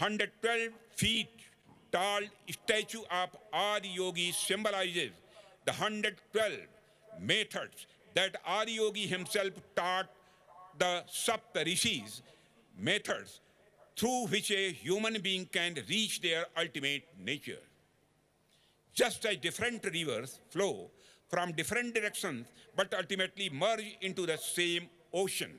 112 feet tall statue of Adi Yogi symbolizes the 112 methods that Adi Yogi himself taught the Sapta Rishis, methods through which a human being can reach their ultimate nature. Just as different rivers flow from different directions but ultimately merge into the same ocean,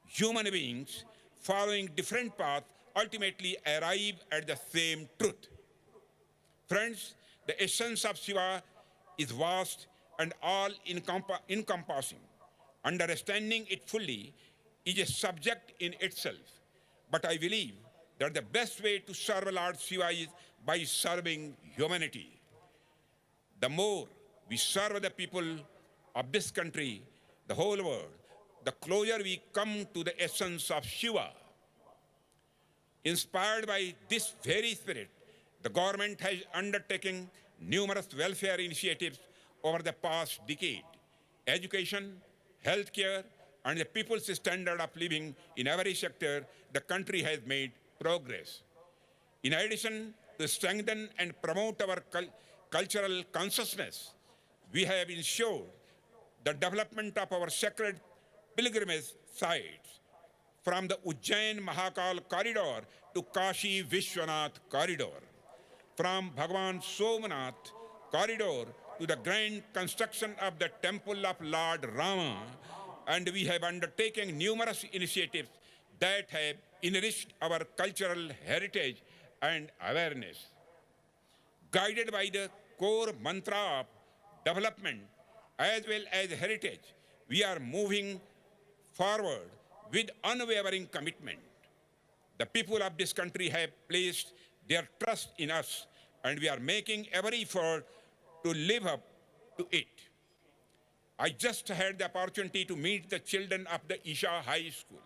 human beings following different paths ultimately arrive at the same truth. Friends, the essence of Shiva is vast and all-encompassing. Understanding it fully is a subject in itself. But I believe that the best way to serve Lord Shiva is by serving humanity. The more we serve the people of this country, the whole world, the closer we come to the essence of Shiva. Inspired by this very spirit, the government has undertaken numerous welfare initiatives over the past decade. Education, healthcare, and the people's standard of living in every sector, the country has made progress. In addition to strengthen and promote our cultural consciousness, we have ensured the development of our sacred pilgrimage sites, from the Ujjain Mahakal corridor to Kashi Vishwanath corridor, from Bhagavan Somnath corridor to the grand construction of the temple of Lord Rama, and we have undertaken numerous initiatives that have enriched our cultural heritage and awareness. Guided by the core mantra of development as well as heritage, we are moving forward with unwavering commitment. The people of this country have placed their trust in us, and we are making every effort to live up to it. I just had the opportunity to meet the children of the Isha High School,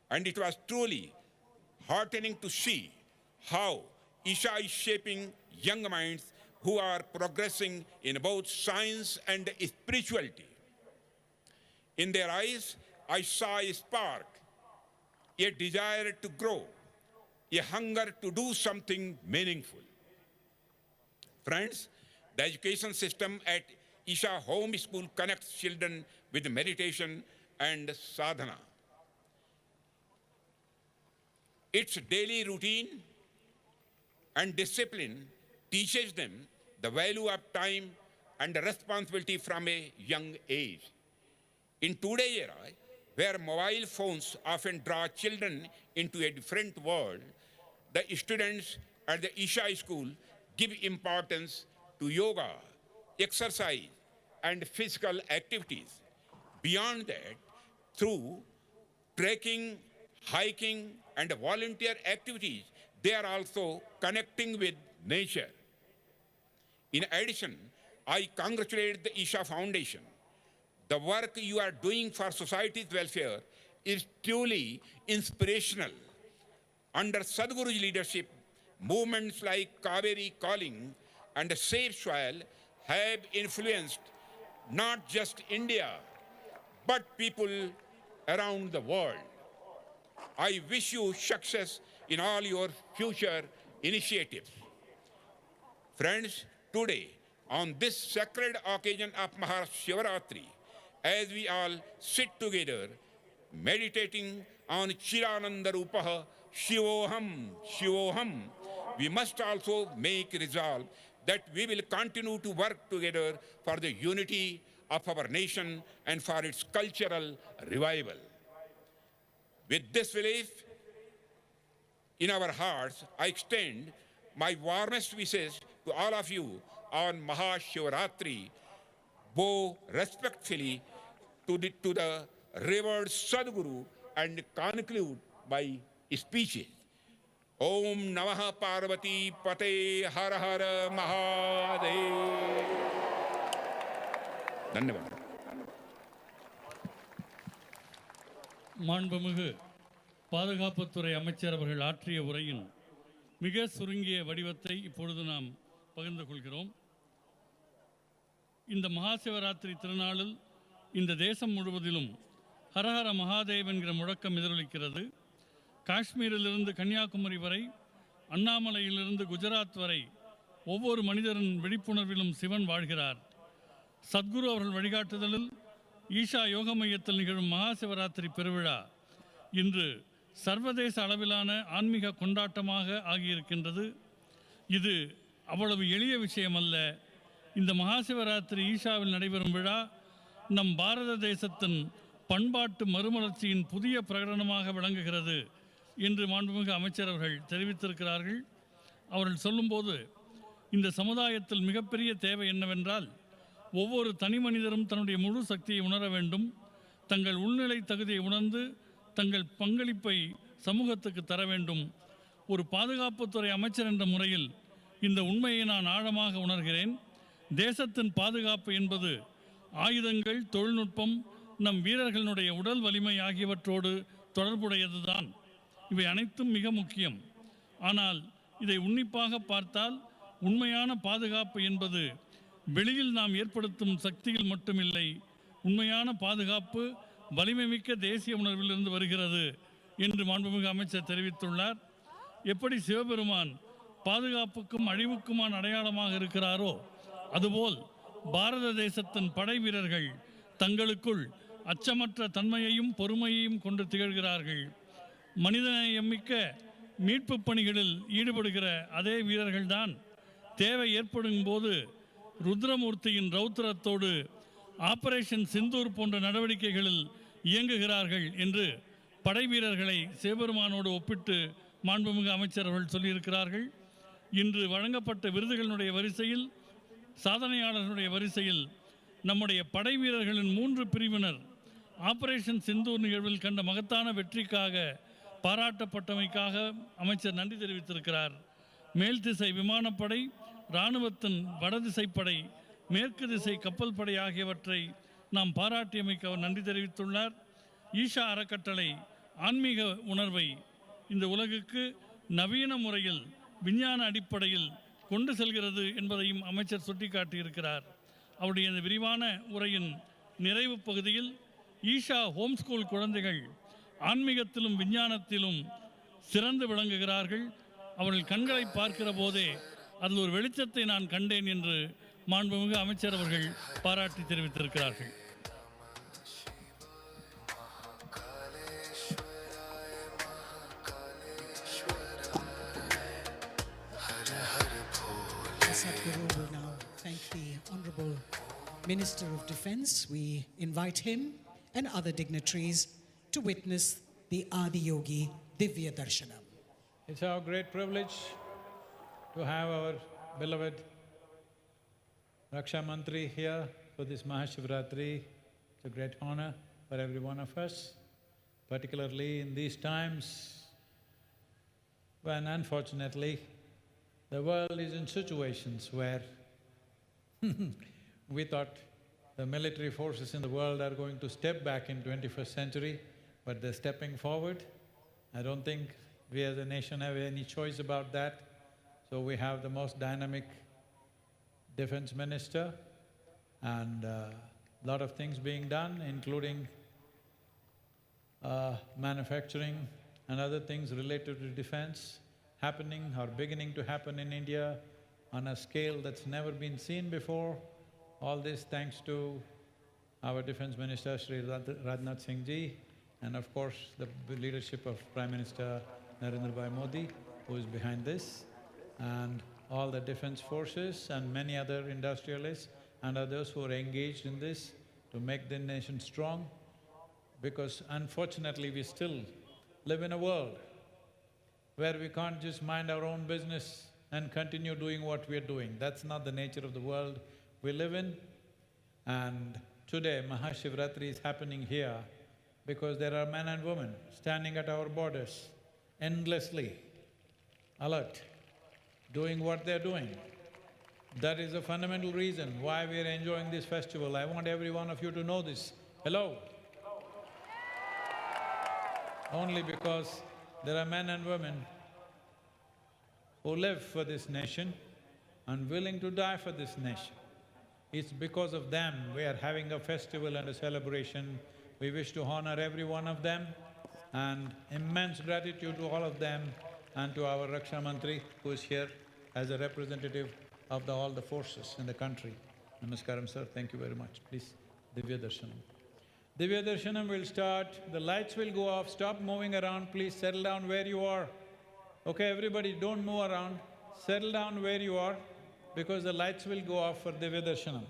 and it was truly heartening to see how Isha is shaping young minds who are progressing in both science and spirituality. In their eyes, I saw a spark, a desire to grow, a hunger to do something meaningful. Friends, the education system at Isha Home School connects children with meditation and sadhana. Its daily routine and discipline teaches them the value of time and responsibility from a young age. In today's era, where mobile phones often draw children into a different world, the students at the Isha School give importance to yoga, exercise, and physical activities. Beyond that, through trekking, hiking, and volunteer activities, they are also connecting with nature. In addition, I congratulate the Isha Foundation. The work you are doing for society's welfare is truly inspirational. Under Sadhguru's leadership, movements like Kaveri Calling and Safe Soil have influenced not just India, but people around the world. I wish you success in all your future initiatives. Friends, today, on this sacred occasion of Mahashivaratri, as we all sit together, meditating on Chirananda Rupaha, Shivoham, Shivoham, we must also make resolve that we will continue to work together for the unity of our nation and for its cultural revival. With this belief in our hearts, I extend my warmest wishes to all of you on Mahashivaratri. Bow respectfully to the revered Sadhguru and conclude by speeches. Om Namaha Parvati Pate Har Har Mahadev. Dhanyavad. மாண்புமிகு பாதுகாப்புத்துறை அமைச்சர் அவர்கள் ஆற்றிய உரையின் மிக சுருங்கிய வடிவத்தை இப்பொழுது நாம் பகிர்ந்து கொள்கிறோம். இந்த மகாசிவராத்திரி திருநாளில் இந்த தேசம் முழுவதிலும் ஹரஹர மகாதேவ் என்கிற முழக்கம் எதிரொலிக்கிறது. காஷ்மீரிலிருந்து கன்னியாகுமரி வரை அண்ணாமலையிலிருந்து குஜராத் வரை ஒவ்வொரு மனிதரின் விழிப்புணர்விலும் சிவன் வாழ்கிறார். சத்குரு அவர்கள் வழிகாட்டுதலில் ஈஷா யோக மையத்தில் நிகழும் மகா சிவராத்திரி பெருவிழா இன்று சர்வதேச அளவிலான ஆன்மீக கொண்டாட்டமாக ஆகியிருக்கின்றது. இது அவ்வளவு எளிய விஷயம் அல்ல. இந்த மகா சிவராத்திரி ஈஷாவில் நடைபெறும் விழா நம் பாரத தேசத்தின் பண்பாட்டு மறுமலர்ச்சியின் புதிய பிரகடனமாக விளங்குகிறது என்று மாண்புமிகு அமைச்சர் அவர்கள் தெரிவித்திருக்கிறார்கள். அவர்கள் சொல்லும்போது இந்த சமுதாயத்தில் மிகப்பெரிய தேவை என்னவென்றால் ஒவ்வொரு தனி மனிதரும் தன்னுடைய முழு சக்தியை உணர வேண்டும். தங்கள் உள்நிலை தகுதியை உணர்ந்து தங்கள் பங்களிப்பை சமூகத்துக்கு தர வேண்டும். ஒரு பாதுகாப்புத்துறை அமைச்சர் என்ற முறையில் இந்த உண்மையை நான் ஆழமாக உணர்கிறேன். தேசத்தின் பாதுகாப்பு என்பது ஆயுதங்கள், தொழில்நுட்பம், நம் வீரர்களுடைய உடல் வலிமை ஆகியவற்றோடு தொடர்புடையதுதான். இவை அனைத்தும் மிக முக்கியம். ஆனால் இதை உன்னிப்பாக பார்த்தால் உண்மையான பாதுகாப்பு என்பது வெளியில் நாம் ஏற்படுத்தும் சக்தியில் மட்டுமில்லை. உண்மையான பாதுகாப்பு வலிமை மிக்க தேசிய உணர்விலிருந்து வருகிறது என்று மாண்புமிகு அமைச்சர் தெரிவித்துள்ளார். எப்படி சிவபெருமான் பாதுகாப்புக்கும் அழிவுக்குமான அடையாளமாக இருக்கிறாரோ அதுபோல் பாரத தேசத்தின் படை வீரர்கள் தங்களுக்குள் அச்சமற்ற தன்மையையும் பொறுமையையும் கொண்டு திகழ்கிறார்கள். மனிதநேயமிக்க மீட்பு பணிகளில் ஈடுபடுகிற அதே வீரர்கள்தான் தேவை ஏற்படும் போது ருத்ரமூர்த்தியின் ரௌத்திரத்தோடு ஆபரேஷன் சிந்தூர் போன்ற நடவடிக்கைகளில் இயங்குகிறார்கள் என்று படை வீரர்களை சிவபெருமானோடு ஒப்பிட்டு மாண்புமிகு அமைச்சர் அவர்கள் சொல்லியிருக்கிறார்கள். இன்று வழங்கப்பட்ட விருதுகளுடைய வரிசையில், சாதனையாளர்களுடைய வரிசையில் நம்முடைய படை வீரர்களின் 3 பிரிவினர் ஆபரேஷன் சிந்தூர் நிகழ்வில் கண்ட மகத்தான வெற்றிக்காக பாராட்டப்பட்டமைக்காக அமைச்சர் நன்றி தெரிவித்திருக்கிறார். மேல் திசை விமானப்படை, இராணுவத்தின் வடதிசைப்படை, மேற்கு திசை கப்பல் படை ஆகியவற்றை நாம் பாராட்டியமைக்கு அவர் நன்றி தெரிவித்துள்ளார். ஈஷா அறக்கட்டளை ஆன்மீக உணர்வை இந்த உலகுக்கு நவீன முறையில் விஞ்ஞான அடிப்படையில் கொண்டு செல்கிறது என்பதையும் அமைச்சர் சுட்டிக்காட்டியிருக்கிறார். அவருடைய இந்த விரிவான உரையின் நிறைவு பகுதியில் ஈஷா ஹோம் ஸ்கூல் குழந்தைகள் ஆன்மீகத்திலும் விஞ்ஞானத்திலும் சிறந்து விளங்குகிறார்கள். அவர்கள் கண்களை பார்க்கிற போதே அதில் ஒரு வெளிச்சத்தை நான் கண்டேன் என்று மாண்புமிகு அமைச்சர் அவர்கள் பாராட்டி தெரிவித்திருக்கிறார்கள். Sadhguru will now thank the Honorable Minister of Defence. We invite him and other dignitaries to witness the Adiyogi Divya Darshanam. It's our great privilege to have our beloved Raksha Mantri here for this Mahashivratri. It's a great honor for every one of us, particularly in these times when unfortunately the world is in situations where we thought the military forces in the world are going to step back in 21st century, but they're stepping forward. I don't think we as a nation have any choice about that. So we have the most dynamic defense minister and lot of things being done, including manufacturing and other things related to defense happening or beginning to happen in India on a scale that's never been seen before. All this thanks to our Defense Minister Sri Rajnath Singh Ji and of course the leadership of Prime Minister Narendra Bhai Modi, who is behind this, and all the defense forces and many other industrialists and others who are engaged in this to make the nation strong, because unfortunately we still live in a world where we can't just mind our own business and continue doing what we're doing. That's not the nature of the world we live in. And today Mahashivratri is happening here because there are men and women standing at our borders endlessly, alert, doing what they're doing. That is the fundamental reason why we're enjoying this festival. I want every one of you to know this. Hello. Only because there are men and women who live for this nation and willing to die for this nation. It's because of them we are having a festival and a celebration. We wish to honor every one of them and immense gratitude to all of them and to our Raksha Mantri, who is here as a representative of all the forces in the country. Namaskaram, sir. Thank you very much. Please, Divya Darshanam. Divya Darshanam will start, the lights will go off, stop moving around, please settle down where you are. Okay, everybody, don't move around, settle down where you are, because the lights will go off for Divya Darshanam.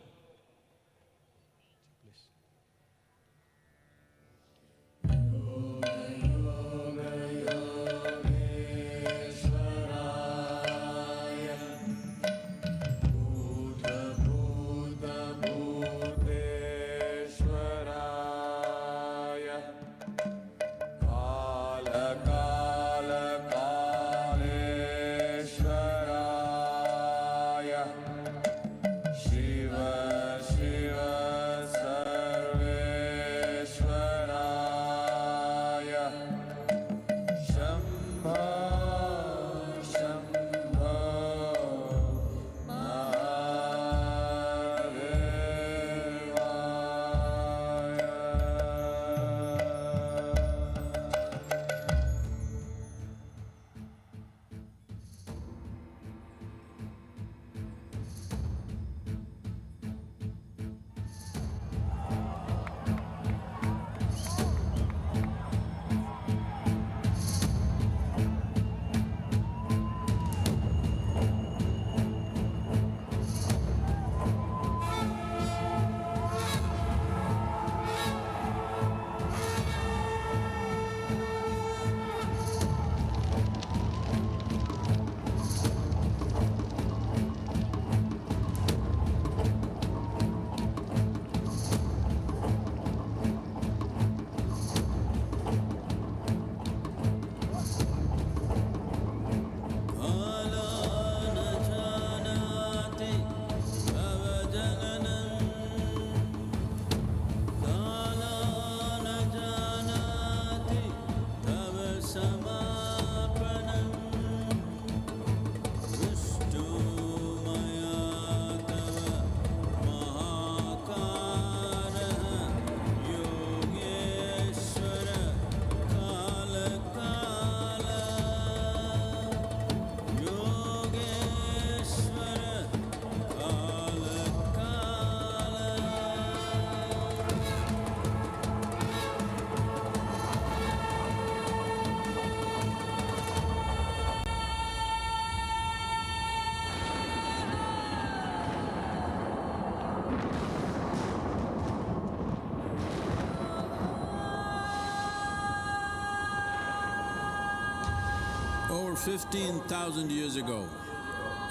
Over 15,000 years ago,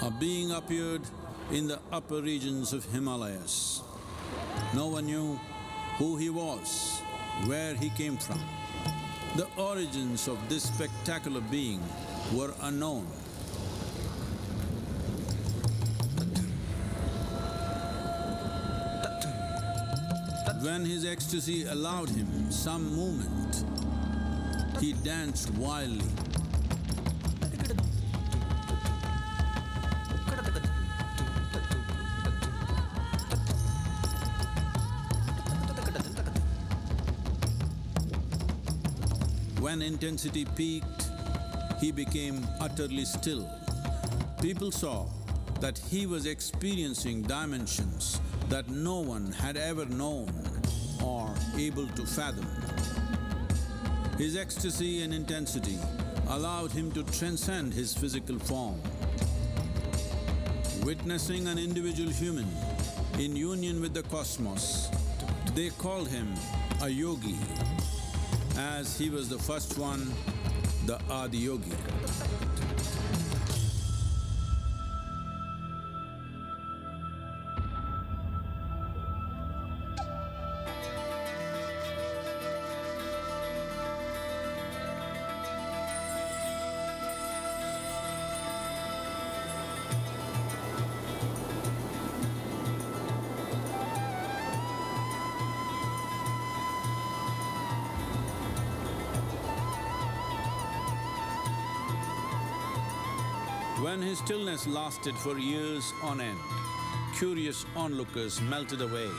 a being appeared in the upper regions of Himalayas. No one knew who he was, where he came from. The origins of this spectacular being were unknown. When his ecstasy allowed him some movement, he danced wildly. When intensity peaked, he became utterly still. People saw that he was experiencing dimensions that no one had ever known or able to fathom. His ecstasy and intensity allowed him to transcend his physical form. Witnessing an individual human in union with the cosmos, they called him a yogi, as he was the first one, the Adi Yogi. When his stillness lasted for years on end, curious onlookers melted away.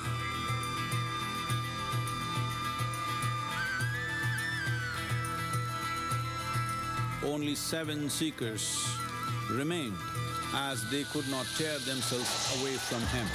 only 7 seekers remained, as they could not tear themselves away from him.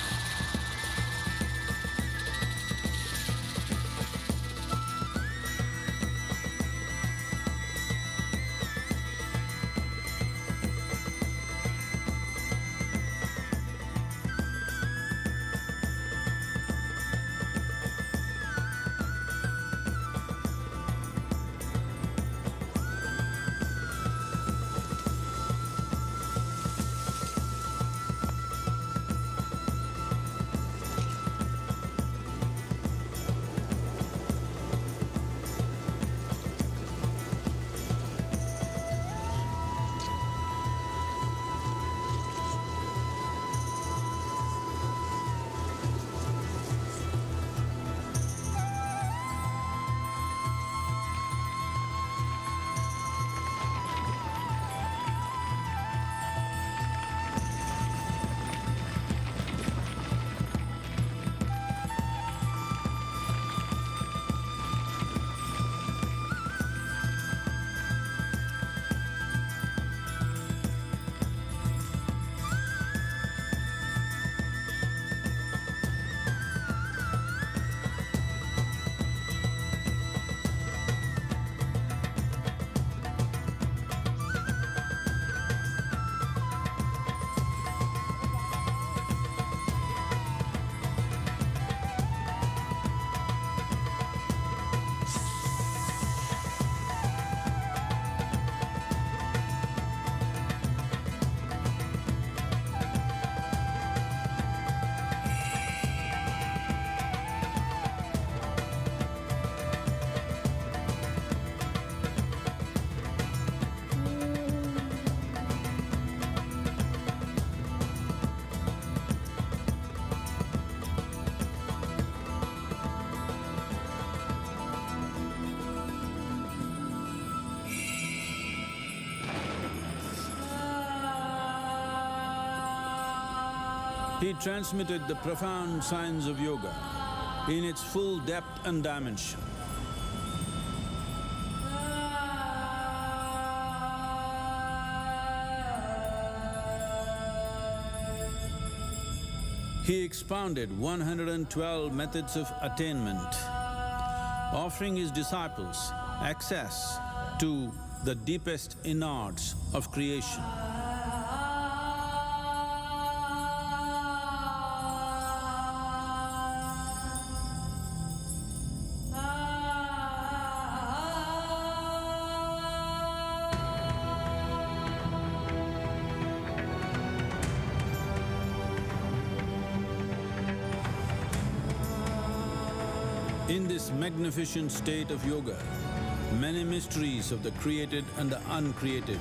He transmitted the profound science of yoga in its full depth and dimension. He expounded 112 methods of attainment, offering his disciples access to the deepest innards of creation. In this magnificent state of yoga, many mysteries of the created and the uncreated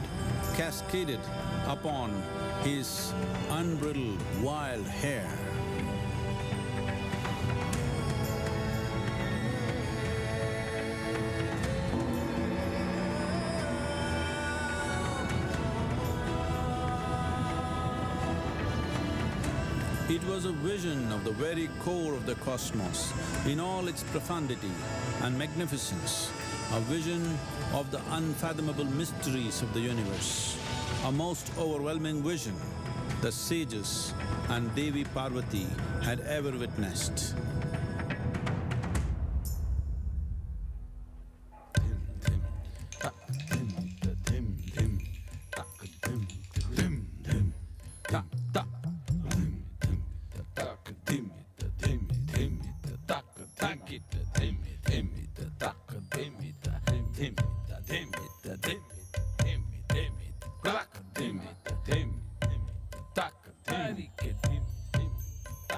cascaded upon his unbridled wild hair. It was a vision of the very core of the cosmos in all its profundity and magnificence, a vision of the unfathomable mysteries of the universe, a most overwhelming vision the sages and Devi Parvati had ever witnessed.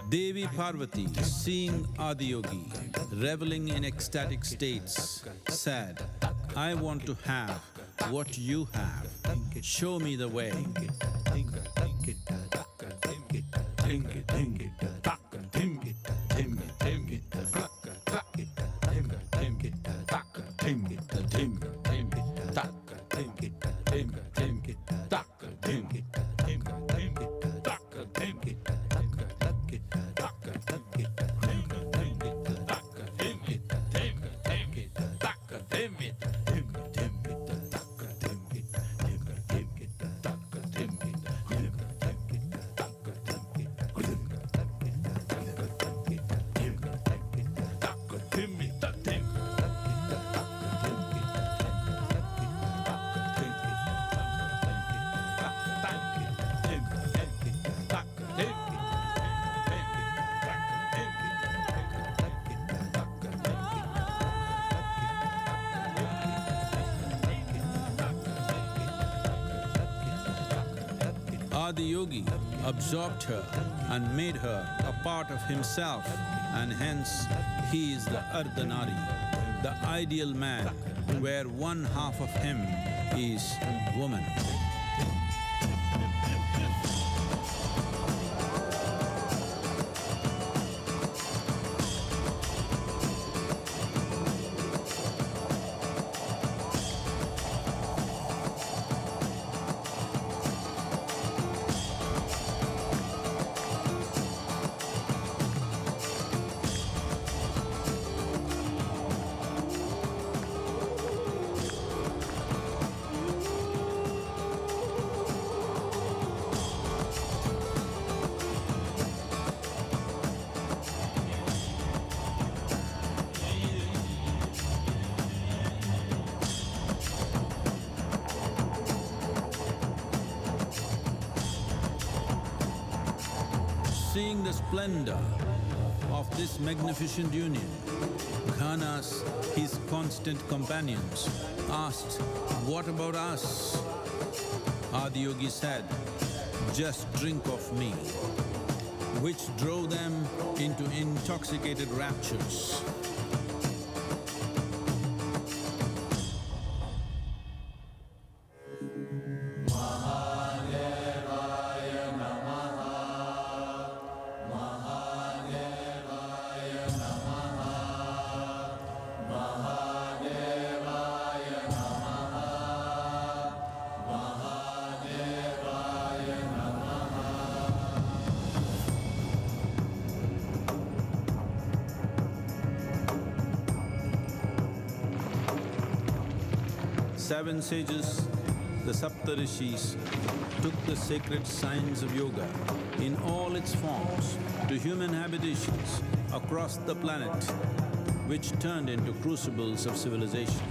Devi Parvati, seeing Adiyogi reveling in ecstatic states, said, "I want to have what you have. Show me the way." Adiyogi absorbed her and made her a part of himself, and hence he is the Ardhanari, the ideal man, where one half of him is woman. Seeing the splendor of this magnificent union, Ghanas, his constant companions, asked, "What about us?" Adiyogi said, "Just drink of me," which drove them into intoxicated raptures. Seven sages, the Saptarishis, took the sacred science of yoga in all its forms to human habitations across the planet, which turned into crucibles of civilization.